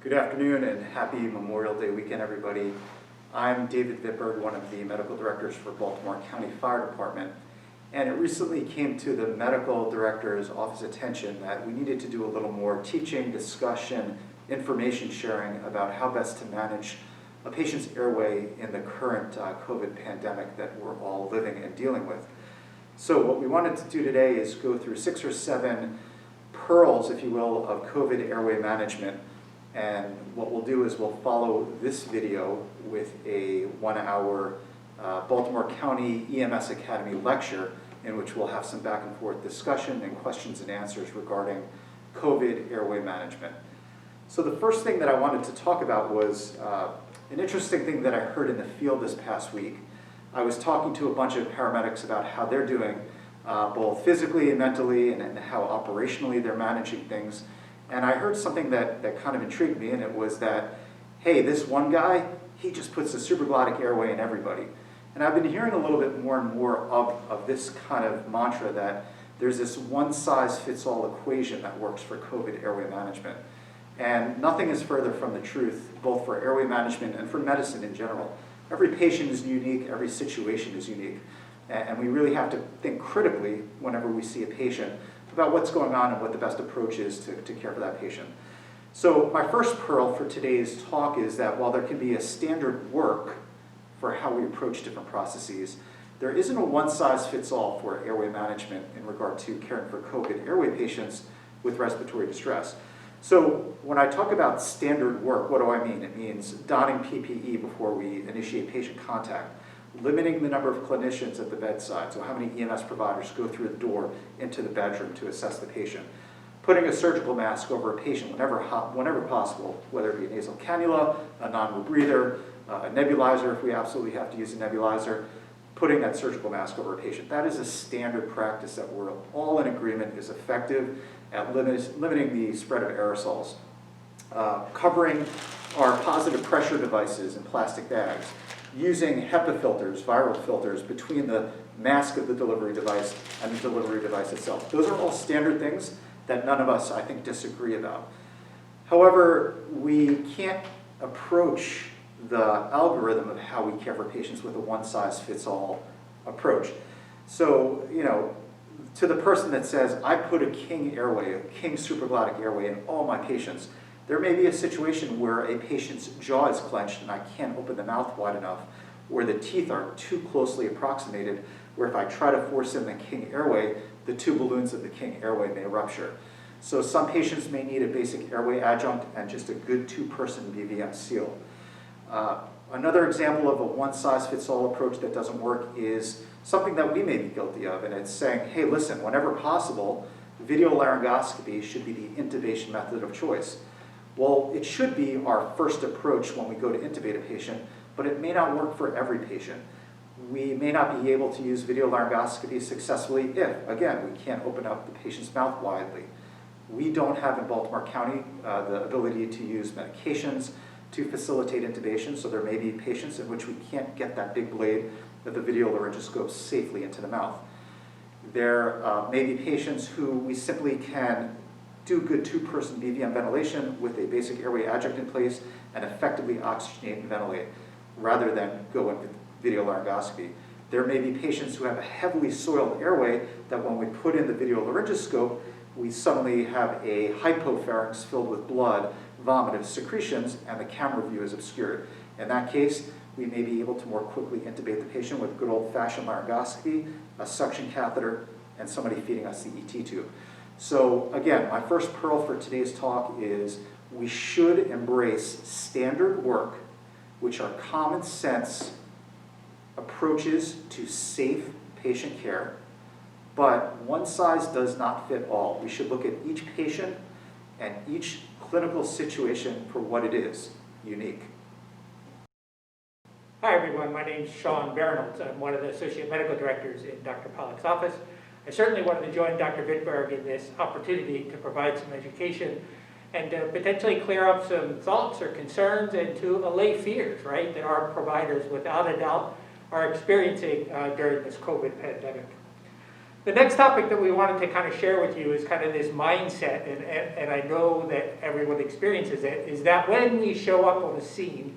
Good afternoon and happy Memorial Day weekend, everybody. I'm David Vittberg, one of the medical directors for Baltimore County Fire Department. And it recently came to the medical director's office attention that we needed to do a little more teaching, discussion, information sharing about how best to manage a patient's airway in the current COVID pandemic that we're all living and dealing with. So what we wanted to do today is go through 6 or 7 pearls, if you will, of COVID airway management. And what we'll do is we'll follow this video with a 1-hour Baltimore County EMS Academy lecture in which we'll have some back and forth discussion and questions and answers regarding COVID airway management. So the first thing that I wanted to talk about was an interesting thing that I heard in the field this past week. I was talking to a bunch of paramedics about how they're doing, both physically and mentally, and how operationally they're managing things. And I heard something that kind of intrigued me, and it was that, hey, this one guy, he just puts a supraglottic airway in everybody. And I've been hearing a little bit more and more of this kind of mantra that there's this one-size-fits-all equation that works for COVID airway management. And nothing is further from the truth, both for airway management and for medicine in general. Every patient is unique, every situation is unique. And we really have to think critically whenever we see a patient about what's going on and what the best approach is to care for that patient. So my first pearl for today's talk is that while there can be a standard work for how we approach different processes, there isn't a one-size-fits-all for airway management in regard to caring for COVID airway patients with respiratory distress. So when I talk about standard work, what do I mean? It means donning PPE before we initiate patient contact, limiting the number of clinicians at the bedside, so how many EMS providers go through the door into the bedroom to assess the patient, putting a surgical mask over a patient whenever possible, whether it be a nasal cannula, a non-rebreather, a nebulizer if we absolutely have to use a nebulizer, putting that surgical mask over a patient. That is a standard practice that we're all in agreement is effective at limiting the spread of aerosols. Covering our positive pressure devices in plastic bags, using HEPA filters, viral filters, between the mask of the delivery device and the delivery device itself. Those are all standard things that none of us, I think, disagree about. However, we can't approach the algorithm of how we care for patients with a one-size-fits-all approach. So, to the person that says, I put a king airway, a king supraglottic airway in all my patients, there may be a situation where a patient's jaw is clenched and I can't open the mouth wide enough, or the teeth are too closely approximated, where if I try to force in the king airway, the 2 balloons of the king airway may rupture. So some patients may need a basic airway adjunct and just a good 2-person BVM seal. Another example of a one-size-fits-all approach that doesn't work is something that we may be guilty of, and it's saying, hey, listen, whenever possible, video laryngoscopy should be the intubation method of choice. Well, it should be our first approach when we go to intubate a patient, but it may not work for every patient. We may not be able to use video laryngoscopy successfully if, again, we can't open up the patient's mouth widely. We don't have in Baltimore County the ability to use medications to facilitate intubation, so there may be patients in which we can't get that big blade of the video laryngoscope safely into the mouth. There may be patients who we simply can do good 2-person BVM ventilation with a basic airway adjunct in place and effectively oxygenate and ventilate rather than go in with video laryngoscopy. There may be patients who have a heavily soiled airway that when we put in the video laryngoscope, we suddenly have a hypopharynx filled with blood, vomitive secretions, and the camera view is obscured. In that case, we may be able to more quickly intubate the patient with good old-fashioned laryngoscopy, a suction catheter, and somebody feeding us the ET tube. So again, my first pearl for today's talk is we should embrace standard work, which are common sense approaches to safe patient care, but one size does not fit all. We should look at each patient and each clinical situation for what it is, unique. Hi everyone, my name is Sean Barinholtz. I'm one of the Associate Medical Directors in Dr. Pollack's office. I certainly wanted to join Dr. Vittberg in this opportunity to provide some education and to potentially clear up some thoughts or concerns and to allay fears, right, that our providers without a doubt are experiencing during this COVID pandemic. The next topic that we wanted to kind of share with you is kind of this mindset, and I know that everyone experiences it, is that when we show up on a scene,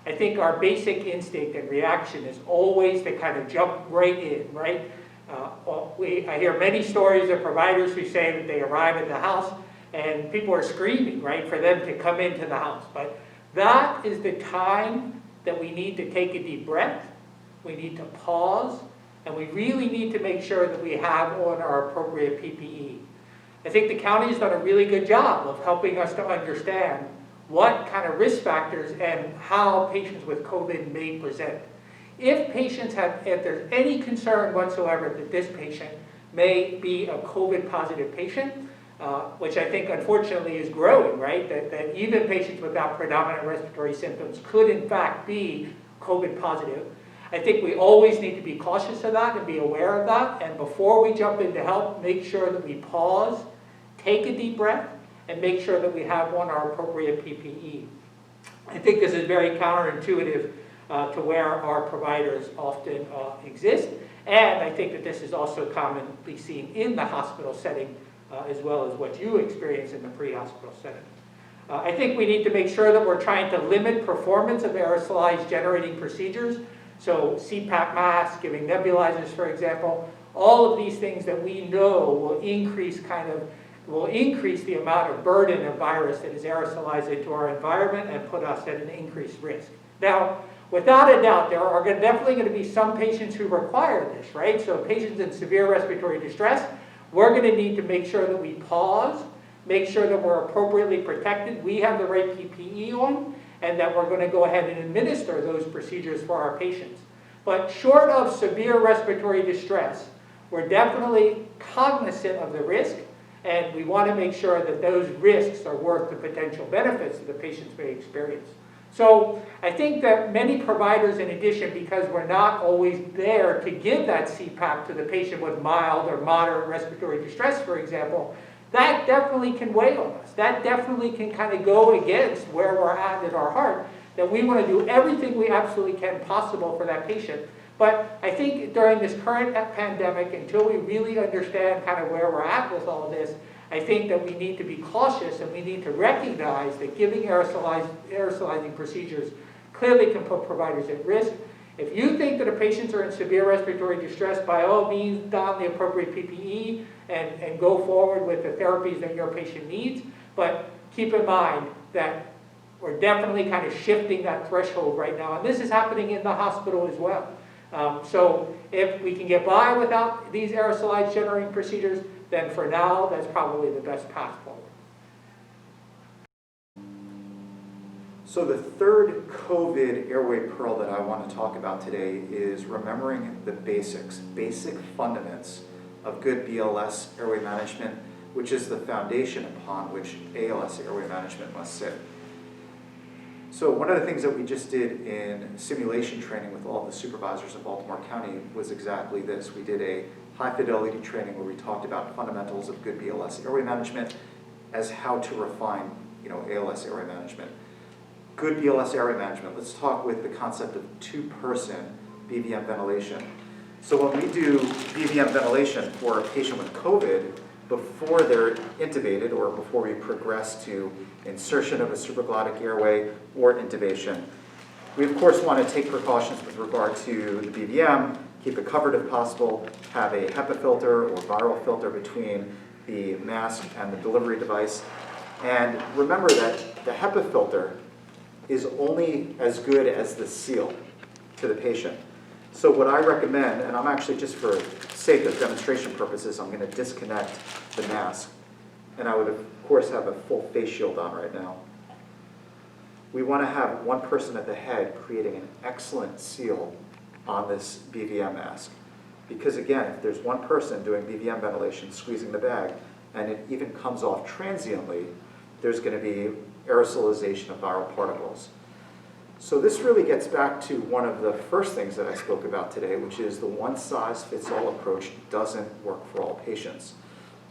I think our basic instinct and reaction is always to kind of jump right in, right? I hear many stories of providers who say that they arrive at the house and people are screaming, right, for them to come into the house. But that is the time that we need to take a deep breath, we need to pause, and we really need to make sure that we have on our appropriate PPE. I think the county has done a really good job of helping us to understand what kind of risk factors and how patients with COVID may present. If there's any concern whatsoever that this patient may be a COVID positive patient, which I think unfortunately is growing, right? That even patients without predominant respiratory symptoms could in fact be COVID positive. I think we always need to be cautious of that and be aware of that. And before we jump in to help, make sure that we pause, take a deep breath, and make sure that we have on our appropriate PPE. I think this is very counterintuitive to where our providers often exist. And I think that this is also commonly seen in the hospital setting as well as what you experience in the pre-hospital setting. I think we need to make sure that we're trying to limit performance of aerosolized generating procedures. So CPAP masks, giving nebulizers, for example, all of these things that we know will increase the amount of burden of virus that is aerosolized into our environment and put us at an increased risk. Now, without a doubt, there are definitely going to be some patients who require this, right? So patients in severe respiratory distress, we're going to need to make sure that we pause, make sure that we're appropriately protected, we have the right PPE on, and that we're going to go ahead and administer those procedures for our patients. But short of severe respiratory distress, we're definitely cognizant of the risk, and we want to make sure that those risks are worth the potential benefits that the patients may experience. So I think that many providers, in addition, because we're not always there to give that CPAP to the patient with mild or moderate respiratory distress, for example, that definitely can weigh on us. That definitely can kind of go against where we're at in our heart, that we want to do everything we absolutely can possible for that patient. But I think during this current pandemic, until we really understand kind of where we're at with all of this, I think that we need to be cautious and we need to recognize that giving aerosolizing procedures clearly can put providers at risk. If you think that the patients are in severe respiratory distress, by all means, don the appropriate PPE and go forward with the therapies that your patient needs. But keep in mind that we're definitely kind of shifting that threshold right now. And this is happening in the hospital as well. So if we can get by without these aerosolized generating procedures, then for now, that's probably the best path forward. So the third COVID airway pearl that I want to talk about today is remembering the basics, basic fundamentals of good BLS airway management, which is the foundation upon which ALS airway management must sit. So one of the things that we just did in simulation training with all the supervisors in Baltimore County was exactly this. We did a high fidelity training where we talked about fundamentals of good BLS airway management as how to refine, ALS airway management. Good BLS airway management, let's talk with the concept of two-person BVM ventilation. So when we do BVM ventilation for a patient with COVID, before they're intubated or before we progress to insertion of a supraglottic airway or intubation, we of course want to take precautions with regard to the BVM, keep it covered if possible, have a HEPA filter or viral filter between the mask and the delivery device. And remember that the HEPA filter is only as good as the seal to the patient. So what I recommend, and I'm actually just for sake of demonstration purposes, I'm going to disconnect the mask. And I would of course have a full face shield on right now. We want to have one person at the head creating an excellent seal on this BVM mask. Because again, if there's one person doing BVM ventilation, squeezing the bag, and it even comes off transiently, there's going to be aerosolization of viral particles. So this really gets back to one of the first things that I spoke about today, which is the one-size-fits-all approach doesn't work for all patients.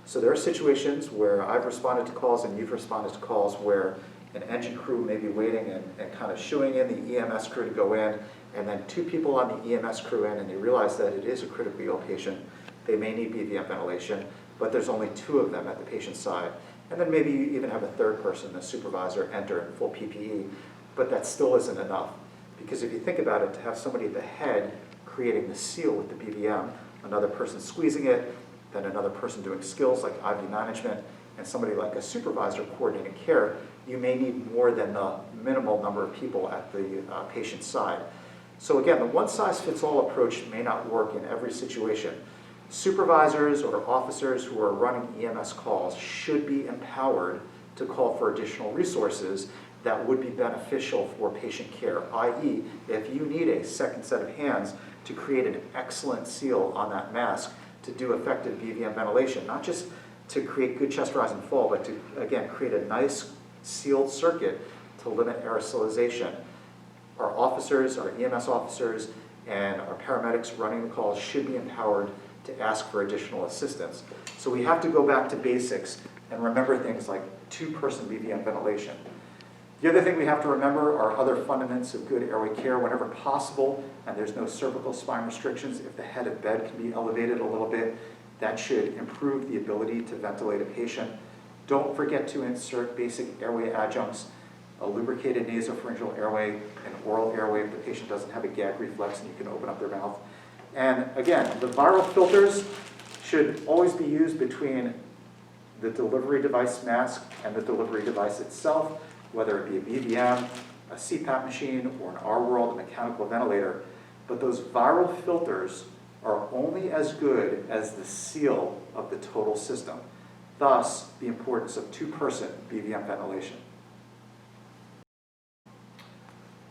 So there are situations where I've responded to calls and you've responded to calls where an engine crew may be waiting and kind of shooing in the EMS crew to go in, and then two people on the EMS crew in, and they realize that it is a critically ill patient, they may need BVM ventilation, but there's only 2 of them at the patient's side. And then maybe you even have a 3rd person, the supervisor, enter in full PPE, but that still isn't enough. Because if you think about it, to have somebody at the head creating the seal with the BVM, another person squeezing it, then another person doing skills like IV management, and somebody like a supervisor coordinating care, you may need more than the minimal number of people at the patient's side. So again, the one-size-fits-all approach may not work in every situation. Supervisors or officers who are running EMS calls should be empowered to call for additional resources that would be beneficial for patient care, i.e., if you need a second set of hands to create an excellent seal on that mask to do effective BVM ventilation, not just to create good chest rise and fall, but to, again, create a nice sealed circuit to limit aerosolization. Our officers, our EMS officers, and our paramedics running the calls should be empowered to ask for additional assistance. So we have to go back to basics and remember things like 2-person BVM ventilation. The other thing we have to remember are other fundamentals of good airway care whenever possible, and there's no cervical spine restrictions. If the head of bed can be elevated a little bit, that should improve the ability to ventilate a patient. Don't forget to insert basic airway adjuncts, a lubricated nasopharyngeal airway, an oral airway if the patient doesn't have a gag reflex and you can open up their mouth. And again, the viral filters should always be used between the delivery device mask and the delivery device itself, whether it be a BVM, a CPAP machine, or in our world, a mechanical ventilator. But those viral filters are only as good as the seal of the total system. Thus, the importance of 2-person BVM ventilation.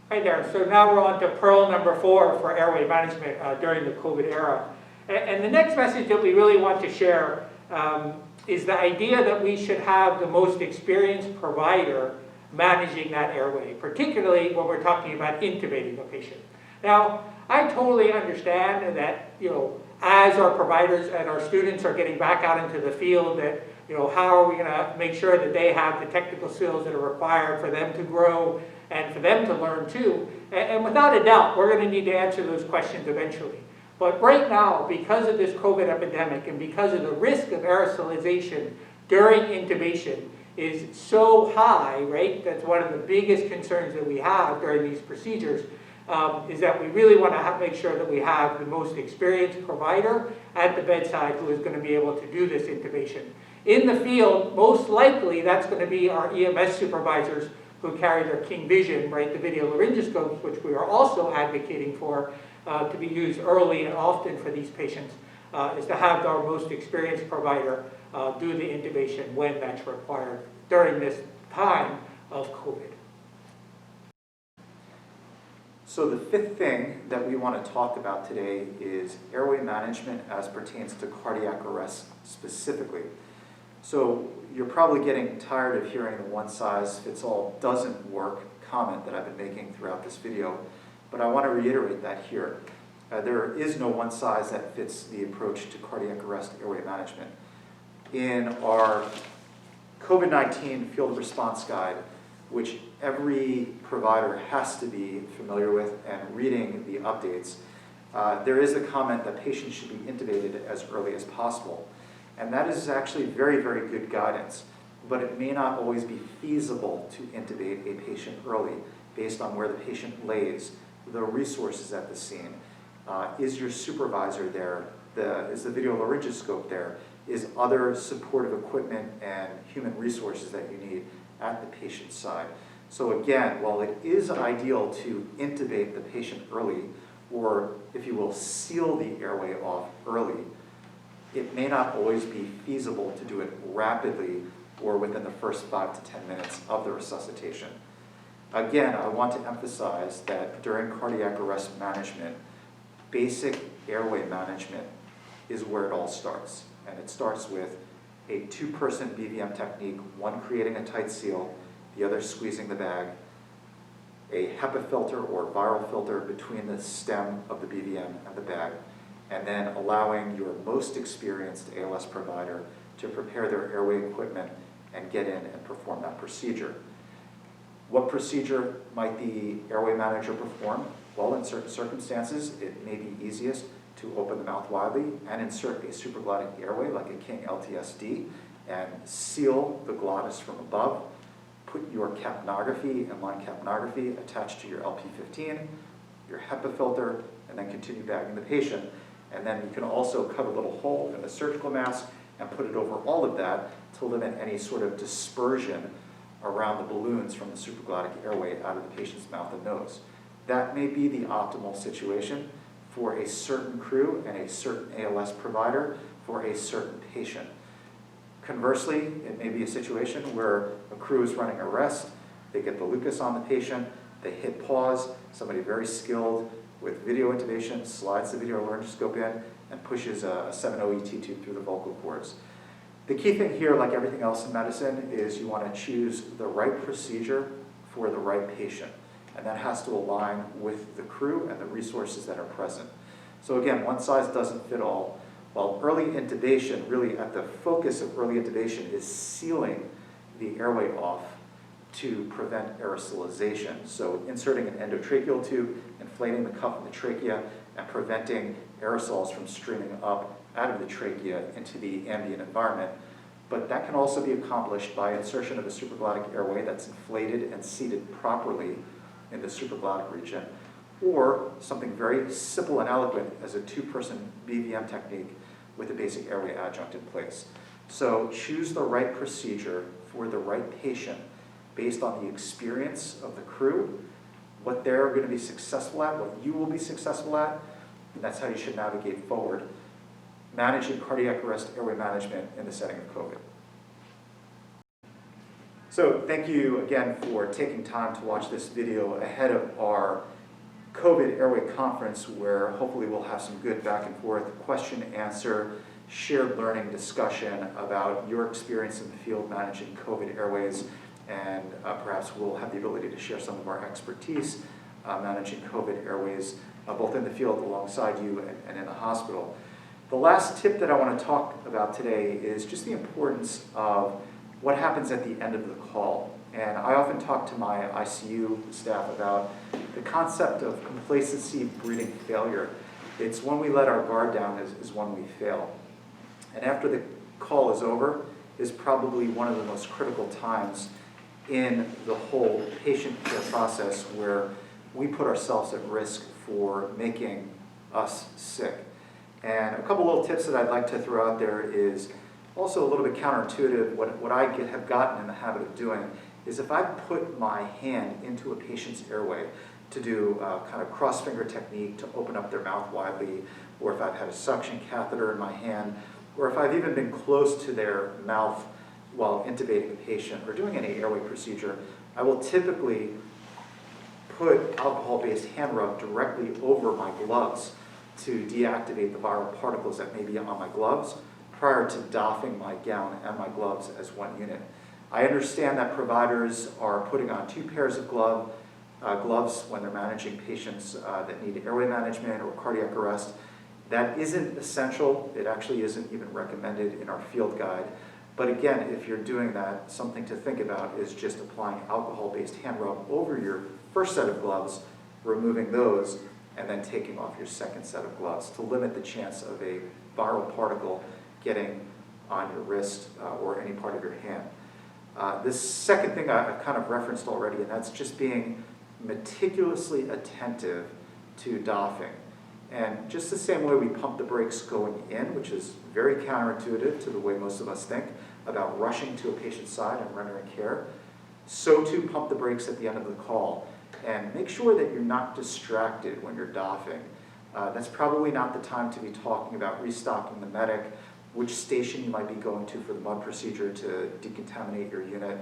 Hi there. So now we're on to pearl number 4 for airway management during the COVID era. And the next message that we really want to share is the idea that we should have the most experienced provider managing that airway, particularly when we're talking about intubating a patient. Now, I totally understand that, as our providers and our students are getting back out into the field, that, how are we going to make sure that they have the technical skills that are required for them to grow and for them to learn too. And without a doubt, we're going to need to answer those questions eventually. But right now, because of this COVID epidemic and because of the risk of aerosolization during intubation is so high, right? That's one of the biggest concerns that we have during these procedures, is that we really want to make sure that we have the most experienced provider at the bedside who is going to be able to do this intubation. In the field, most likely that's going to be our EMS supervisors who carry their King Vision, right, the video laryngoscopes, which we are also advocating for to be used early and often for these patients, is to have our most experienced provider do the intubation when that's required during this time of COVID. So the 5th thing that we want to talk about today is airway management as pertains to cardiac arrest specifically. So you're probably getting tired of hearing the one-size-fits-all doesn't work comment that I've been making throughout this video, but I want to reiterate that here. There is no one size that fits the approach to cardiac arrest airway management. In our COVID-19 field response guide, which every provider has to be familiar with and reading the updates, there is a comment that patients should be intubated as early as possible. And that is actually very, very good guidance, but it may not always be feasible to intubate a patient early based on where the patient lays, the resources at the scene. Is your supervisor there? Is the video laryngoscope there? Is other supportive equipment and human resources that you need at the patient's side? So again, while it is ideal to intubate the patient early, or if you will, seal the airway off early, it may not always be feasible to do it rapidly or within the first 5 to 10 minutes of the resuscitation. Again, I want to emphasize that during cardiac arrest management, basic airway management is where it all starts. And it starts with a 2-person BVM technique, one creating a tight seal, the other squeezing the bag, a HEPA filter or viral filter between the stem of the BVM and the bag, and then allowing your most experienced ALS provider to prepare their airway equipment and get in and perform that procedure. What procedure might the airway manager perform? Well, in certain circumstances, it may be easiest to open the mouth widely and insert a supraglottic airway like a King LTSD and seal the glottis from above. Put your capnography, inline capnography, attached to your LP15, your HEPA filter, and then continue bagging the patient. And then you can also cut a little hole in the surgical mask and put it over all of that to limit any sort of dispersion around the balloons from the supraglottic airway out of the patient's mouth and nose. That may be the optimal situation for a certain crew and a certain ALS provider for a certain patient. Conversely, it may be a situation where a crew is running a rest, they get the Lucas on the patient, they hit pause, somebody very skilled with video intubation slides the video laryngoscope in and pushes a 7.0 ET tube through the vocal cords. The key thing here, like everything else in medicine, is you want to choose the right procedure for the right patient. And that has to align with the crew and the resources that are present. So again, one size doesn't fit all. While early intubation, really at the focus of early intubation is sealing the airway off to prevent aerosolization. So inserting an endotracheal tube, inflating the cuff in the trachea, and preventing aerosols from streaming up out of the trachea into the ambient environment. But that can also be accomplished by insertion of a supraglottic airway that's inflated and seated properly in the supraglottic region, or something very simple and eloquent as a two-person BVM technique with a basic airway adjunct in place. So choose the right procedure for the right patient based on the experience of the crew, what they're going to be successful at, what you will be successful at, and that's how you should navigate forward, managing cardiac arrest airway management in the setting of COVID. So thank you again for taking time to watch this video ahead of our COVID Airway Conference, where hopefully we'll have some good back and forth, question, answer, shared learning discussion about your experience in the field managing COVID airways, and perhaps we'll have the ability to share some of our expertise managing COVID airways, both in the field alongside you and in the hospital. The last tip that I want to talk about today is just the importance of what happens at the end of the call. And I often talk to my ICU staff about the concept of complacency breeding failure. It's when we let our guard down is when we fail. And after the call is over is probably one of the most critical times in the whole patient care process where we put ourselves at risk for making us sick. And a couple little tips that I'd like to throw out there is also a little bit counterintuitive. What I have gotten in the habit of doing is if I put my hand into a patient's airway to do a kind of cross-finger technique to open up their mouth widely, or if I've had a suction catheter in my hand, or if I've even been close to their mouth while intubating a patient or doing any airway procedure, I will typically put alcohol-based hand rub directly over my gloves to deactivate the viral particles that may be on my gloves prior to doffing my gown and my gloves as one unit. I understand that providers are putting on 2 pairs of gloves when they're managing patients that need airway management or cardiac arrest. That isn't essential. It actually isn't even recommended in our field guide. But again, if you're doing that, something to think about is just applying alcohol-based hand rub over your first set of gloves, removing those, and then taking off your second set of gloves to limit the chance of a viral particle getting on your wrist or any part of your hand. This second thing I've kind of referenced already, and that's just being meticulously attentive to doffing. And just the same way we pump the brakes going in, which is very counterintuitive to the way most of us think about rushing to a patient's side and rendering care, so too pump the brakes at the end of the call. And make sure that you're not distracted when you're doffing. That's probably not the time to be talking about restocking the medic, which station you might be going to for the mud procedure to decontaminate your unit,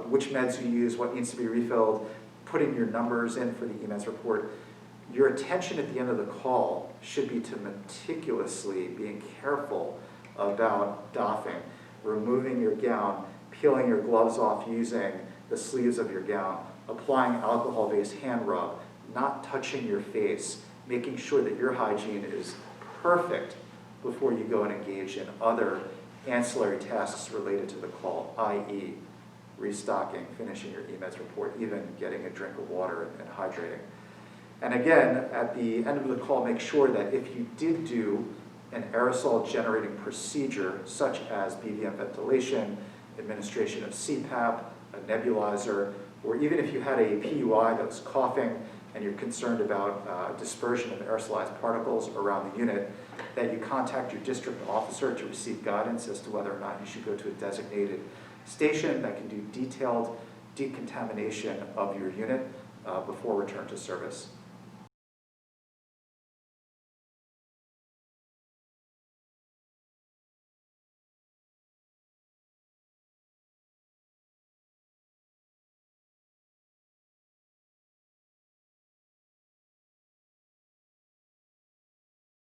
which meds you use, what needs to be refilled, putting your numbers in for the EMEDS report. Your attention at the end of the call should be to meticulously being careful about doffing, removing your gown, peeling your gloves off using the sleeves of your gown, applying alcohol-based hand rub, not touching your face, making sure that your hygiene is perfect before you go and engage in other ancillary tasks related to the call, i.e. restocking, finishing your EMEDS report, even getting a drink of water and hydrating. And again, at the end of the call, make sure that if you did do an aerosol generating procedure, such as BVM ventilation, administration of CPAP, a nebulizer, or even if you had a PUI that was coughing and you're concerned about dispersion of aerosolized particles around the unit, that you contact your district officer to receive guidance as to whether or not you should go to a designated station that can do detailed decontamination of your unit before return to service.